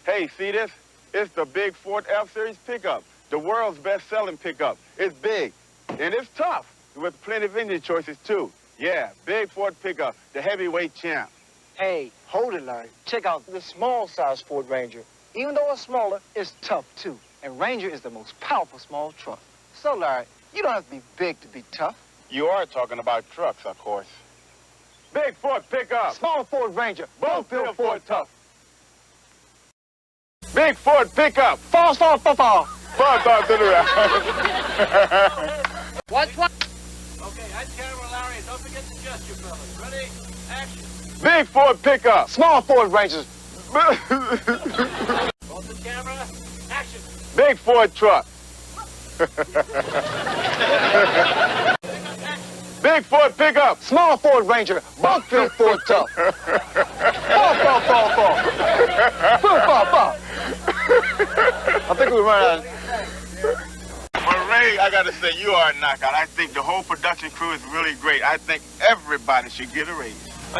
Hey, see this? It's the big Ford F-Series pickup, the world's best-selling pickup. It's big, and it's tough, with plenty of engine choices, too. Yeah, big Ford pickup, the heavyweight champ. Hey, hold it, Larry. Check out the small-size Ford Ranger. Even though it's smaller, it's tough, too. And Ranger is the most powerful small truck. So, Larry, you don't have to be big to be tough. You are talking about trucks, of course. Big Ford pickup. Small Ford Ranger. Both built Ford tough. Big Ford pickup. Fall. Fall to the right. What? Okay, head camera, Larry. Don't forget the gesture, fellas. Ready? Action. Big Ford pickup. Small Ford Rangers. Both the camera. Action. Big Ford truck. Big Ford pickup. Small Ford Ranger. Both built Ford tough. Fall. I think we run out. Well, Ray, I got to say, you are a knockout. I think the whole production crew is really great. I think everybody should get a raise. No.